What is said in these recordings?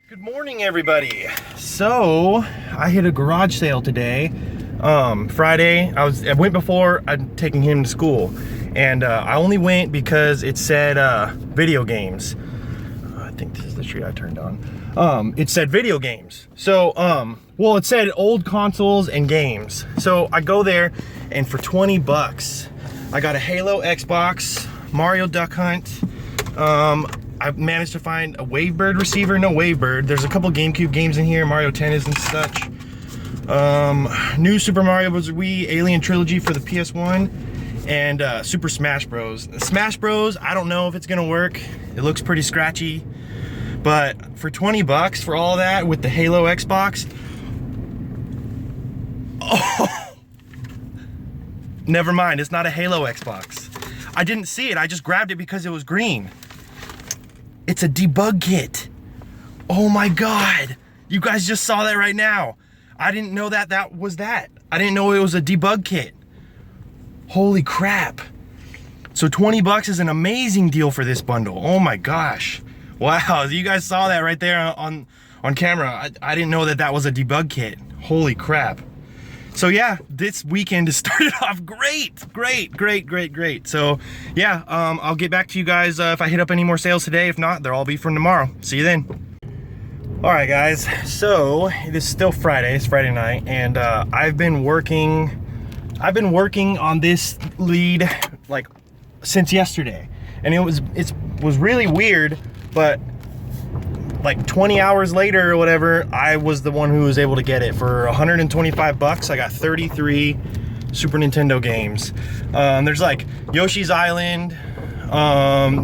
Good morning, everybody. So I hit a garage sale today. Friday. I went before I'm taking him to school, and I only went because it said video games. I think this is the tree I turned on. It said video games. So well, it said old consoles and games. So I go there, and for 20 bucks, I got a Halo Xbox, Mario Duck Hunt. I managed to find a Wavebird receiver. No Wavebird. There's a couple GameCube games in here, Mario Tennis and such. New Super Mario Bros. Wii Alien Trilogy for the PS1, and Super Smash Bros. Smash Bros, I don't know if it's gonna work. It looks pretty scratchy, but for 20 bucks for all that with the Halo Xbox, oh, never mind. It's not a Halo Xbox. I didn't see it. I just grabbed it because it was green. It's a debug kit. Oh my God. You guys just saw that right now. I didn't know that was that. I didn't know it was a debug kit. Holy crap. So 20 bucks is an amazing deal for this bundle. Oh my gosh. Wow, you guys saw that right there on camera. I didn't know that was a debug kit. Holy crap. So yeah, this weekend has started off great. So yeah, I'll get back to you guys if I hit up any more sales today. If not, they'll all be from tomorrow. See you then. All right, guys. So it is still Friday. It's Friday night, and I've been working on this lead like since yesterday, and it was really weird, but like 20 hours later or whatever, I was the one who was able to get it for 125 bucks. I got 33 Super Nintendo games. There's like Yoshi's Island.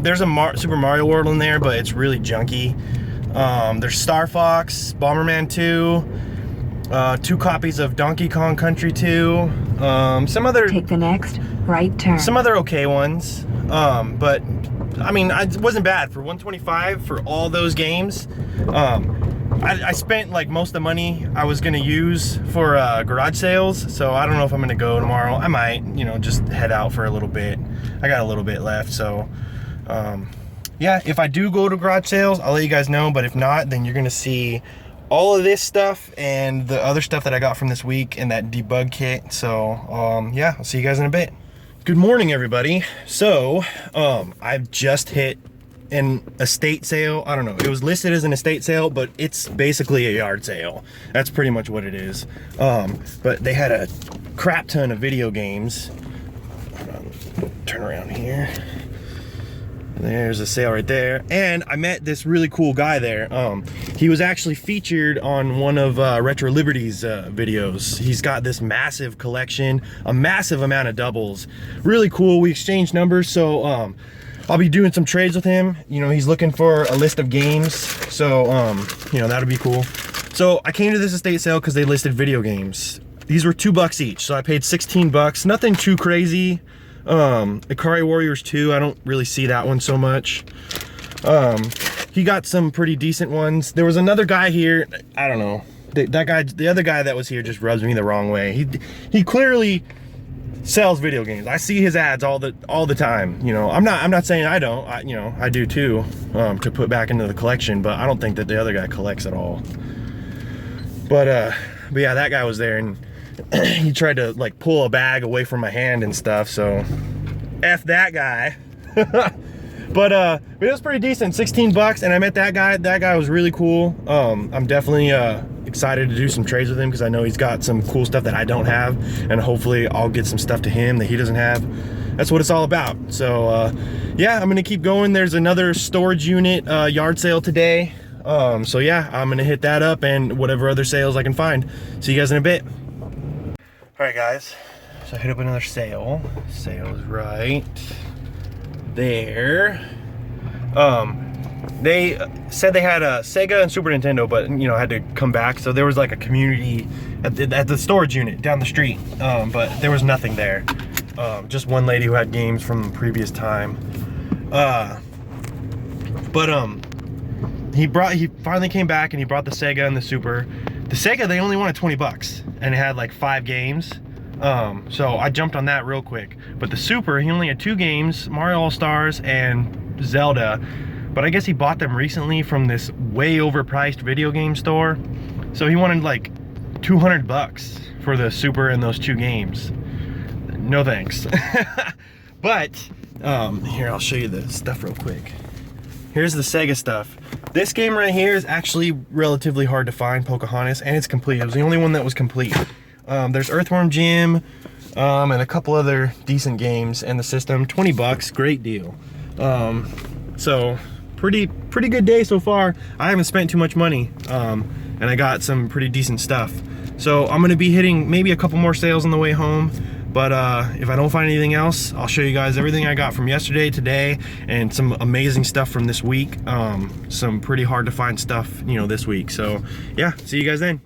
There's a Super Mario World in there, but it's really junky. There's Star Fox, Bomberman 2, 2 copies of Donkey Kong Country 2, some other... Take the next right turn. Some other okay ones, but I mean, it wasn't bad for 125 for all those games. I spent like most of the money I was gonna use for garage sales, so I don't know if I'm gonna go tomorrow. I might, just head out for a little bit. I got a little bit left, so yeah, if I do go to garage sales, I'll let you guys know, but if not, then you're gonna see all of this stuff and the other stuff that I got from this week and that debug kit. So yeah, I'll see you guys in a bit. Good morning, everybody. So I've just hit an estate sale. I don't know, it was listed as an estate sale, but it's basically a yard sale. That's pretty much what it is. But they had a crap ton of video games. Turn around here. There's a sale right there, and I met this really cool guy there. He was actually featured on one of Retro Liberty's videos. He's got this massive collection, a massive amount of doubles. Really cool. We exchanged numbers, so I'll be doing some trades with him. He's looking for a list of games, so that'll be cool. So I came to this estate sale because they listed video games. These were $2 each, so I paid 16 bucks. Nothing too crazy. Ikari Warriors 2, I don't really see that one so much. He got some pretty decent ones. There was another guy here, I don't know. The other guy that was here just rubs me the wrong way. He clearly sells video games. I see his ads all the time. I'm not saying I don't. I do too, to put back into the collection, but I don't think that the other guy collects at all. But yeah, that guy was there, and he tried to like pull a bag away from my hand and stuff, so F that guy. but it was pretty decent, 16 bucks, and I met that guy. That guy was really cool. I'm definitely excited to do some trades with him because I know he's got some cool stuff that I don't have, and hopefully I'll get some stuff to him that he doesn't have. That's what it's all about. So yeah, I'm gonna keep going. There's another storage unit yard sale today. So yeah, I'm gonna hit that up and whatever other sales I can find. See you guys in a bit. All right, guys, so I hit up another sale. Sale's right there. They said they had a Sega and Super Nintendo, but had to come back. So there was like a community at the storage unit down the street, but there was nothing there. Just one lady who had games from the previous time. He finally came back and he brought the Sega and the Super. The Sega, they only wanted 20 bucks, and it had like 5 games. So I jumped on that real quick. But the Super, he only had 2 games, Mario All-Stars and Zelda, but I guess he bought them recently from this way overpriced video game store. So he wanted like 200 bucks for the Super and those 2 games. No thanks. But here, I'll show you the stuff real quick. Here's the Sega stuff. This game right here is actually relatively hard to find, Pocahontas, and it's complete. It was the only one that was complete. There's Earthworm Jim and a couple other decent games in the system. 20 bucks, great deal. So pretty good day so far. I haven't spent too much money, and I got some pretty decent stuff. So I'm gonna be hitting maybe a couple more sales on the way home. But if I don't find anything else, I'll show you guys everything I got from yesterday, today, and some amazing stuff from this week. Some pretty hard to find stuff, you know, this week. So yeah, see you guys then.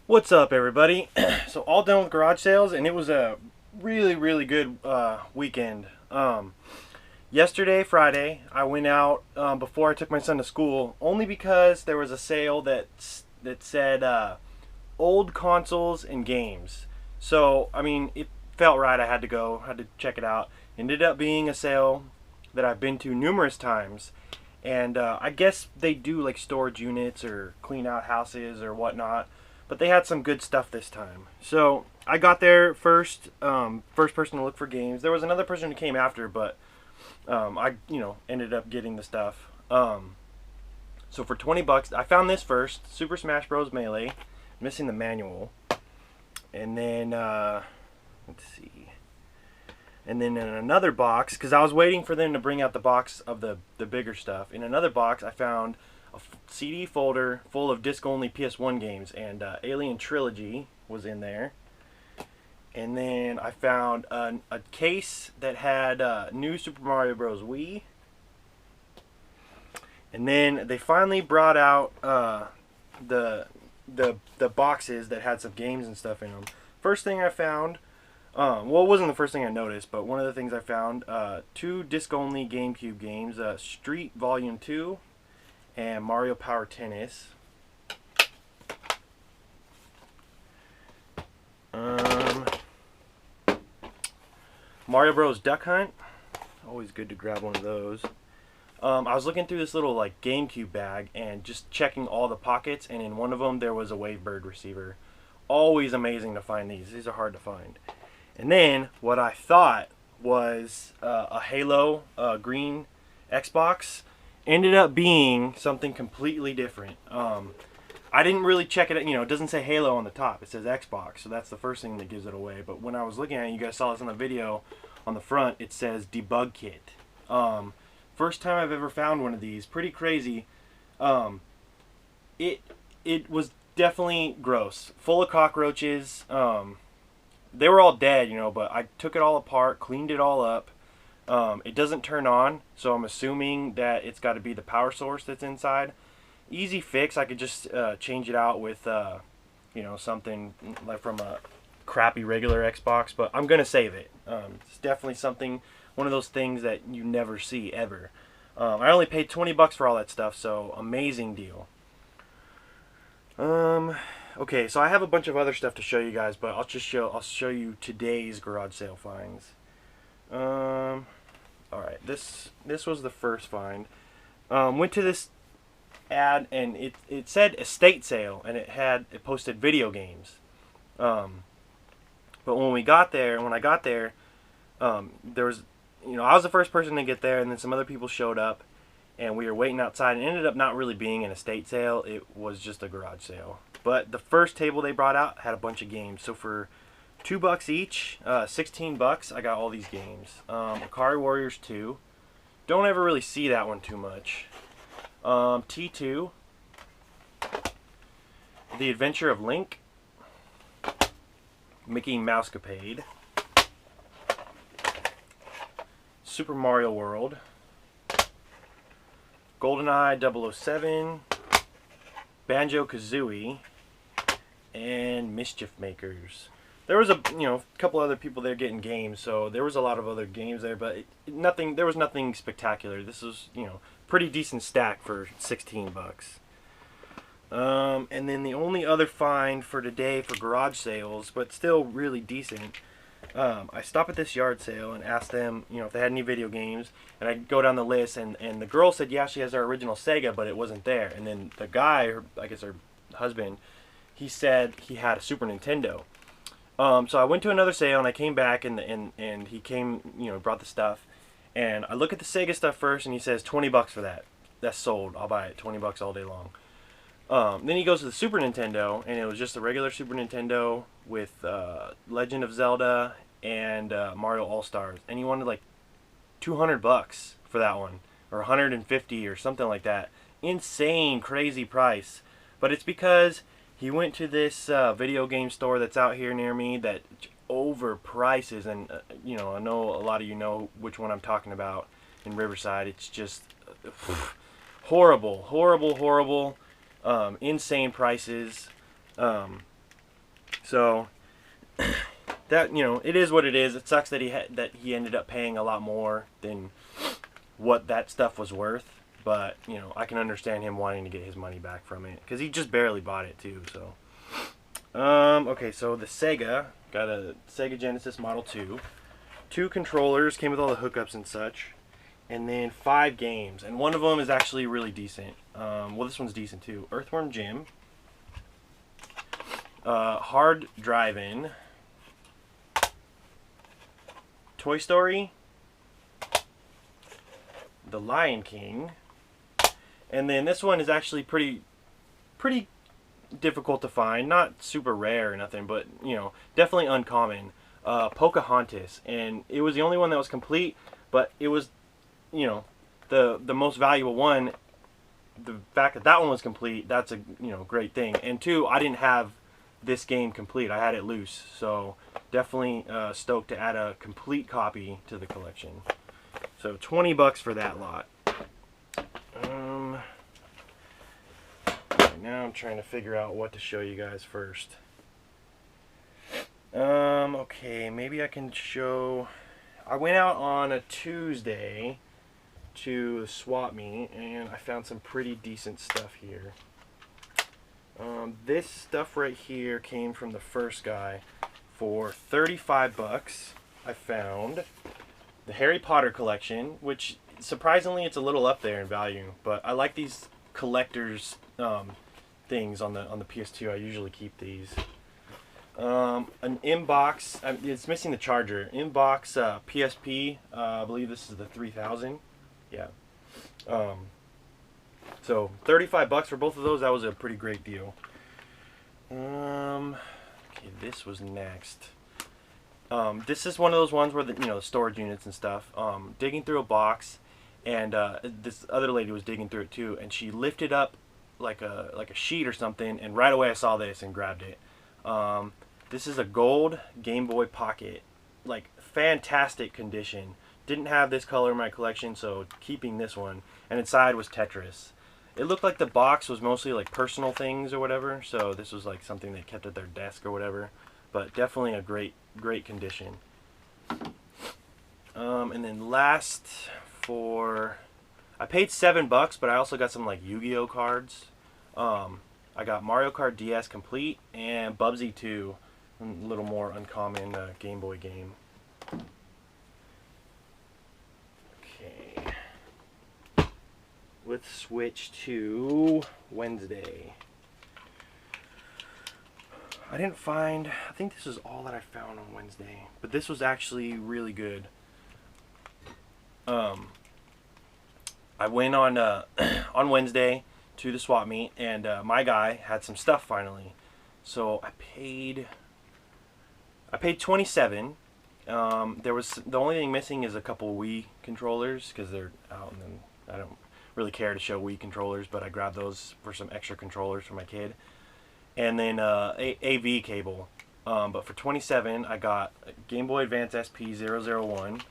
What's up, everybody? So all done with garage sales, and it was a really good weekend. Yesterday, Friday, I went out before I took my son to school, only because there was a sale that said old consoles and games. So, I mean, it felt right. I had to go, had to check it out. It ended up being a sale that I've been to numerous times. And I guess they do like storage units or clean out houses or whatnot. But they had some good stuff this time. So, I got there first, first person to look for games. There was another person who came after, but I, ended up getting the stuff. So for 20 bucks, I found this first, Super Smash Bros. Melee. Missing the manual. And then, let's see. And then in another box, because I was waiting for them to bring out the box of the bigger stuff. In another box, I found a CD folder full of disc-only PS1 games. And Alien Trilogy was in there. And then I found a case that had new Super Mario Bros. Wii. And then they finally brought out the boxes that had some games and stuff in them. First thing I found, well, it wasn't the first thing I noticed, but one of the things I found, 2 disc-only GameCube games, Street Volume 2 and Mario Power Tennis. Mario Bros. Duck Hunt, always good to grab one of those. I was looking through this little like GameCube bag and just checking all the pockets, and in one of them there was a Wavebird receiver. Always amazing to find these. These are hard to find. And then what I thought was a Halo green Xbox ended up being something completely different. I didn't really check it. It doesn't say Halo on the top. It says Xbox, so that's the first thing that gives it away. But when I was looking at it, you guys saw this on the video. On the front, it says Debug Kit. First time I've ever found one of these. Pretty crazy. It was definitely gross. Full of cockroaches. They were all dead, but I took it all apart, cleaned it all up. It doesn't turn on, so I'm assuming that it's got to be the power source that's inside. Easy fix. I could just change it out with, something like from a crappy regular Xbox, but I'm going to save it. It's definitely something... one of those things that you never see ever. I only paid 20 bucks for all that stuff, so amazing deal. Okay, so I have a bunch of other stuff to show you guys, but I'll show you today's garage sale finds. All right, this was the first find. Went to this ad and it said estate sale, and it posted video games. But when I got there, there was, I was the first person to get there, and then some other people showed up, and we were waiting outside, and it ended up not really being an estate sale. It was just a garage sale. But the first table they brought out had a bunch of games. So for $2 each, 16 bucks, I got all these games. Akari Warriors 2. Don't ever really see that one too much. T2. The Adventure of Link. Mickey Mousecapade. Super Mario World. GoldenEye 007. Banjo-Kazooie. And Mischief Makers. There was a couple other people there getting games, so there was a lot of other games there, but there was nothing spectacular. This was, pretty decent stack for 16 bucks. And then the only other find for today for garage sales, but still really decent, I stop at this yard sale and ask them, you know, if they had any video games, and I go down the list, and the girl said, yeah, she has our original Sega, but it wasn't there. And then the guy, I guess her husband, he said he had a Super Nintendo. So I went to another sale, and I came back, and he came, you know, brought the stuff, and I look at the Sega stuff first, and he says $20 for that. That's sold. I'll buy it. $20 all day long. Then he goes to the Super Nintendo, and it was just a regular Super Nintendo with Legend of Zelda and Mario All Stars, and he wanted like $200 for that one, or 150 or something like that. Insane, crazy price. But it's because he went to this video game store that's out here near me that overprices, and you know, I know a lot of you know which one I'm talking about in Riverside. It's just horrible, horrible, horrible. Insane prices. So that, you know, it is what it is. It sucks that he ended up paying a lot more than what that stuff was worth. But you know, I can understand him wanting to get his money back from it because he just barely bought it too. So okay, so the Sega got a Sega Genesis Model 2, 2 controllers, came with all the hookups and such, and then 5 games, and one of them is actually really decent. Well, this one's decent too. Earthworm Jim, Hard Drive-In, Toy Story, The Lion King, and then this one is actually pretty difficult to find. Not super rare or nothing, but you know, definitely uncommon. Pocahontas, and it was the only one that was complete, but it was, you know, the most valuable one. The fact that that one was complete, that's a, you know, great thing. And 2, I didn't have this game complete. I had it loose, so definitely stoked to add a complete copy to the collection. So $20 for that lot. Now I'm trying to figure out what to show you guys first. Okay, maybe I can show. I went out on a Tuesday to the swap meet, and I found some pretty decent stuff here. This stuff right here came from the first guy for $35. I found the Harry Potter collection, which surprisingly it's a little up there in value, but I like these collectors things on the PS2. I usually keep these. An inbox. It's missing the charger. Inbox PSP. I believe this is the 3000. Yeah. So $35 for both of those. That was a pretty great deal. Okay, this was next. This is one of those ones where the, you know, the storage units and stuff. Digging through a box, and this other lady was digging through it too, and she lifted up like a sheet or something, and right away I saw this and grabbed it. This is a gold Game Boy Pocket, like fantastic condition. Didn't have this color in my collection, so keeping this one. And inside was Tetris. It looked like the box was mostly like personal things or whatever, so this was like something they kept at their desk or whatever. But definitely a great condition. And then last for, I paid $7, but I also got some like Yu-Gi-Oh cards. I got Mario Kart DS Complete and Bubsy 2, a little more uncommon Game Boy game. Okay, let's switch to Wednesday. I didn't find, I think this is all that I found on Wednesday, but this was actually really good. I went on on Wednesday to the swap meet, and my guy had some stuff finally. So I paid $27. There was, the only thing missing is a couple Wii controllers because they're out, and then I don't really care to show Wii controllers, but I grabbed those for some extra controllers for my kid. And then AV cable. But for $27, I got Game Boy Advance SP001.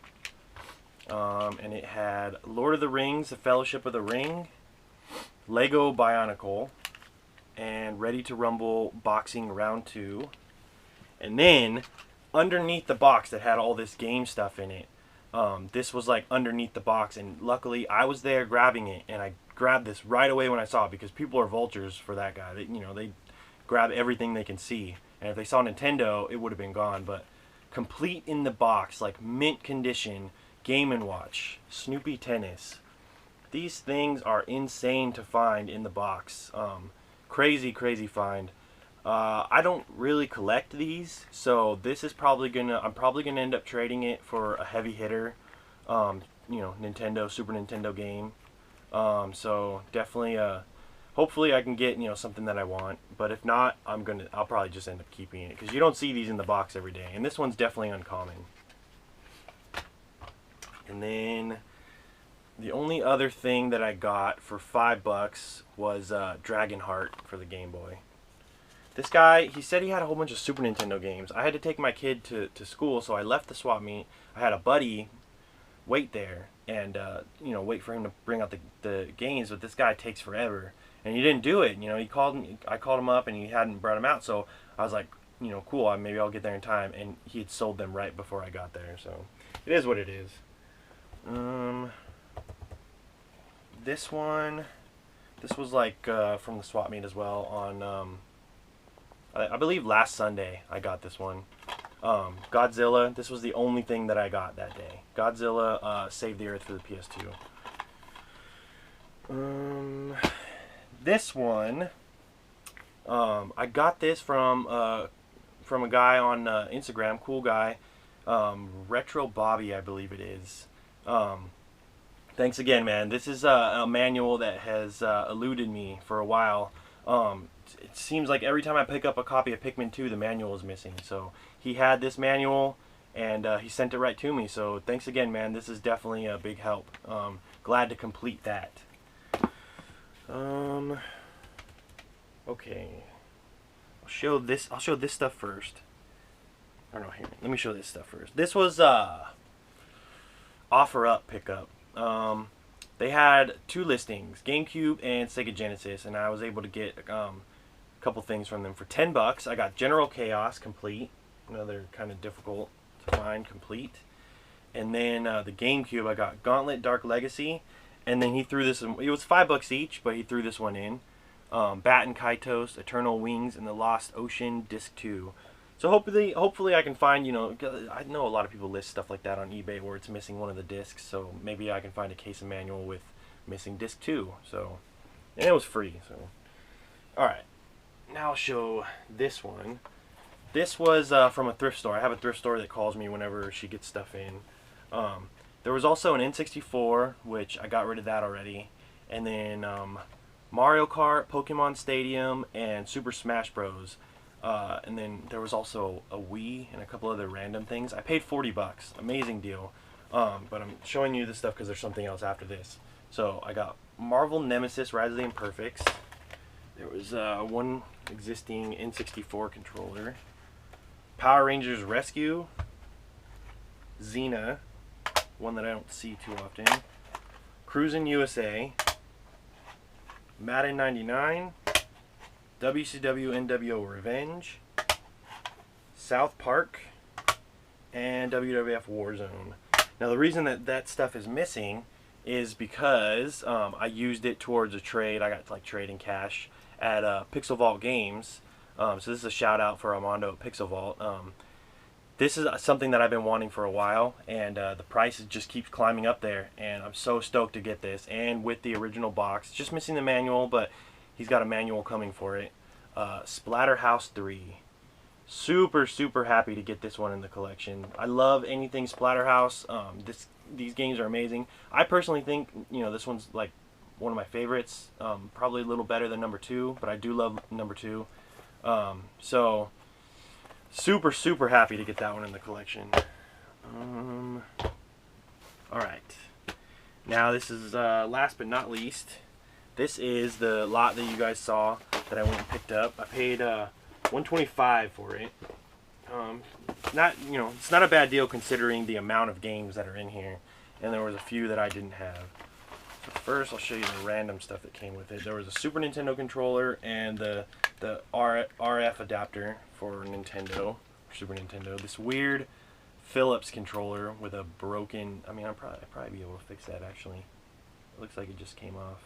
And it had Lord of the Rings, The Fellowship of the Ring, Lego Bionicle, and Ready to Rumble Boxing Round 2. And then, underneath the box that had all this game stuff in it, this was like underneath the box, and luckily I was there grabbing it, and I grabbed this right away when I saw it, because people are vultures for that guy. They grab everything they can see, and if they saw Nintendo, it would have been gone. But complete in the box, like mint condition, Game & Watch, Snoopy Tennis. These things are insane to find in the box. Crazy find. I don't really collect these, so this is probably I'm probably gonna end up trading it for a heavy hitter, you know, Super Nintendo game. So definitely, hopefully I can get, you know, something that I want. But if not, I'll probably just end up keeping it, because you don't see these in the box every day, and this one's definitely uncommon. And then the only other thing that I got for $5 was Dragonheart for the Game Boy. This guy, he said he had a whole bunch of Super Nintendo games. I had to take my kid to school, so I left the swap meet. I had a buddy wait there and you know, wait for him to bring out the games, but this guy takes forever, and he didn't do it. You know, I called him up and he hadn't brought them out, so I was like, you know, cool, maybe I'll get there in time, and he had sold them right before I got there, so it is what it is. This was like from the swap meet as well on I believe last Sunday I got this one. Godzilla, this was the only thing that I got that day. Godzilla Save the Earth for the PS2. This one, I got this from a guy on Instagram, cool guy, Retro Bobby, I believe it is. Thanks again, man. This is a manual that has eluded me for a while. It seems like every time I pick up a copy of Pikmin 2, the manual is missing. So he had this manual, and he sent it right to me. So thanks again, man. This is definitely a big help. Glad to complete that. Okay. I'll show this stuff first. I don't know, here. Let me show this stuff first. This was offer up pickup. They had 2 listings, GameCube and Sega Genesis, and I was able to get a couple things from them for $10. I got General Chaos complete, another kind of difficult to find complete, and then the GameCube I got Gauntlet Dark Legacy, and then he threw this in, it was $5 each, but he threw this one in, Bat and Kaitos, Eternal Wings, and the Lost Ocean Disc 2. So hopefully I can find, you know, I know a lot of people list stuff like that on eBay where it's missing one of the discs, so maybe I can find a case of manual with missing disc 2. So, and it was free, so. Alright, now I'll show this one. This was from a thrift store. I have a thrift store that calls me whenever she gets stuff in. There was also an N64, which I got rid of that already, and then Mario Kart, Pokemon Stadium, and Super Smash Bros. And then there was also a Wii and a couple other random things. I paid $40, amazing deal. But I'm showing you this stuff because there's something else after this. So I got Marvel Nemesis Rise of the Imperfects. There was one existing N64 controller. Power Rangers Rescue. Xena, one that I don't see too often. Cruisin' USA. Madden 99. WCW NWO Revenge, South Park, and WWF Warzone. Now the reason that stuff is missing is because I used it towards a trade. I got like trading cash at Pixel Vault Games. So this is a shout out for Armando at Pixel Vault. This is something that I've been wanting for a while, and the price just keeps climbing up there, and I'm so stoked to get this, and with the original box. Just missing the manual, but he's got a manual coming for it. Splatterhouse 3. Super happy to get this one in the collection. I love anything Splatterhouse. These games are amazing. I personally think, you know, this one's like one of my favorites. Probably a little better than number 2, but I do love number 2. So super happy to get that one in the collection. Alright. Now this is last but not least. This is the lot that you guys saw that I went and picked up. I paid $125 for it. Not, you know, it's not a bad deal considering the amount of games that are in here, and there was a few that I didn't have. So first, I'll show you the random stuff that came with it. There was a Super Nintendo controller and the RF adapter for Nintendo, Super Nintendo. This weird Philips controller with a broken. I mean, I'd probably be able to fix that actually. It looks like it just came off.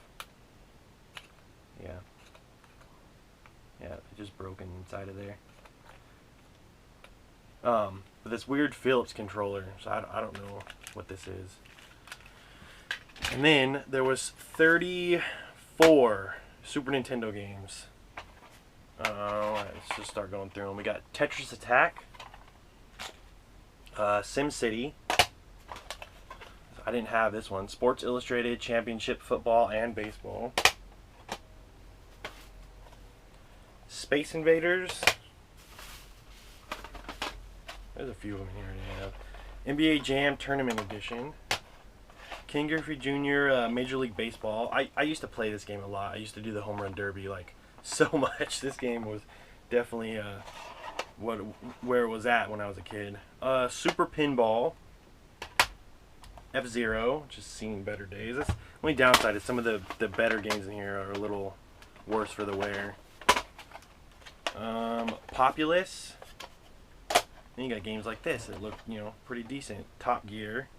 Yeah, it just broken inside of there. With this weird Philips controller, so I don't know what this is. And then there was 34 Super Nintendo games. Alright, let's just start going through them. We got Tetris Attack, SimCity. I didn't have this one. Sports Illustrated, Championship Football and Baseball. Space Invaders. There's a few of them here to have. NBA Jam Tournament Edition. King Griffey Jr. Major League Baseball. I used to play this game a lot. I used to do the home run derby like so much. This game was definitely where it was at when I was a kid. Super Pinball. F-Zero, just seen better days. That's the only downside is some of the better games in here are a little worse for the wear. Populous. Then you got games like this that look, pretty decent. Top Gear.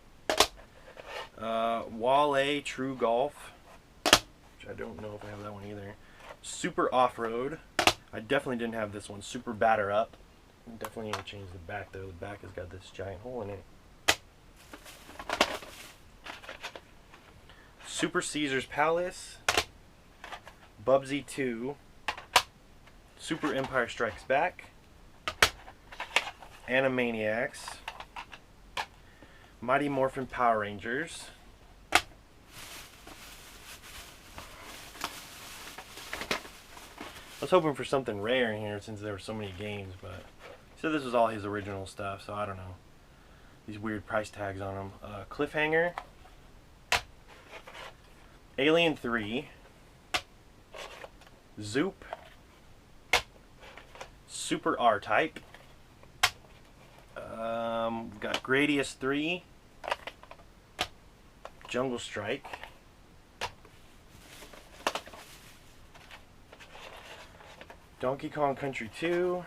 Wale True Golf, which I don't know if I have that one either. Super Off-Road. I definitely didn't have this one. Super Batter Up. Definitely need to change the back though. The back has got this giant hole in it. Super Caesar's Palace. Bubsy 2. Super Empire Strikes Back. Animaniacs. Mighty Morphin Power Rangers. I was hoping for something rare in here since there were so many games, but he said this was all his original stuff, so I don't know. These weird price tags on them. Cliffhanger. Alien 3. Zoop. Super R-Type. Got Gradius 3. Jungle Strike. Donkey Kong Country 2.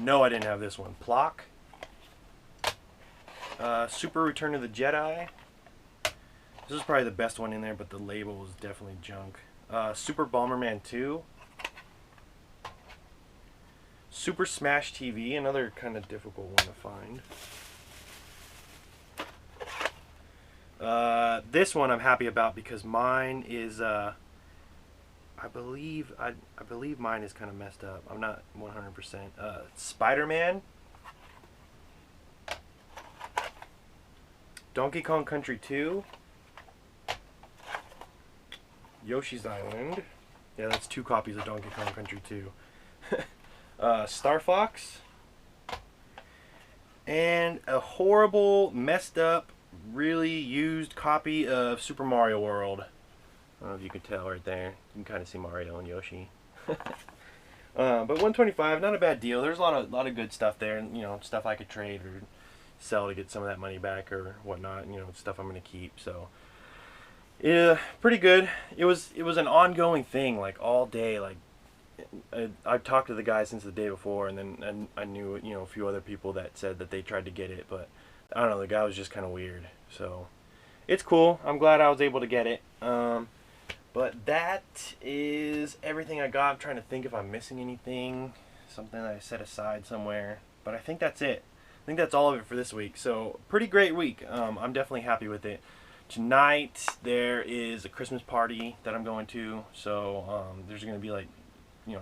No, I didn't have this one. Plock. Super Return of the Jedi. This is probably the best one in there, but the label was definitely junk. Super Bomberman 2. Super Smash TV, another kind of difficult one to find. This one I'm happy about because mine is, I believe mine is kind of messed up. I'm not 100%. Spider-Man. Donkey Kong Country 2. Yoshi's Island. Yeah, that's 2 copies of Donkey Kong Country 2. Star Fox. And a horrible, messed up, really used copy of Super Mario World. I don't know if you can tell right there. You can kind of see Mario and Yoshi. But $125, not a bad deal. There's a lot of good stuff there, and stuff I could trade or sell to get some of that money back or whatnot. Stuff I'm gonna keep. So yeah, pretty good. It was an ongoing thing, like all day. Like I've talked to the guy since the day before, and then I knew a few other people that said that they tried to get it, but I don't know. The guy was just kind of weird. So it's cool. I'm glad I was able to get it. But that is everything I got. I'm trying to think if I'm missing anything, something that I set aside somewhere. But I think that's it. I think that's all of it for this week. So pretty great week. I'm definitely happy with it. Tonight there is a Christmas party that I'm going to. So there's going to be like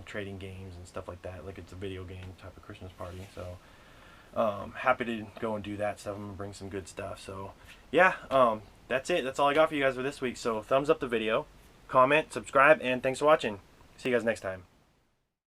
trading games and stuff like that. Like it's a video game type of Christmas party. So happy to go and do that stuff. I'm going to bring some good stuff. So yeah, that's it. That's all I got for you guys for this week. So thumbs up the video, comment, subscribe, and thanks for watching. See you guys next time.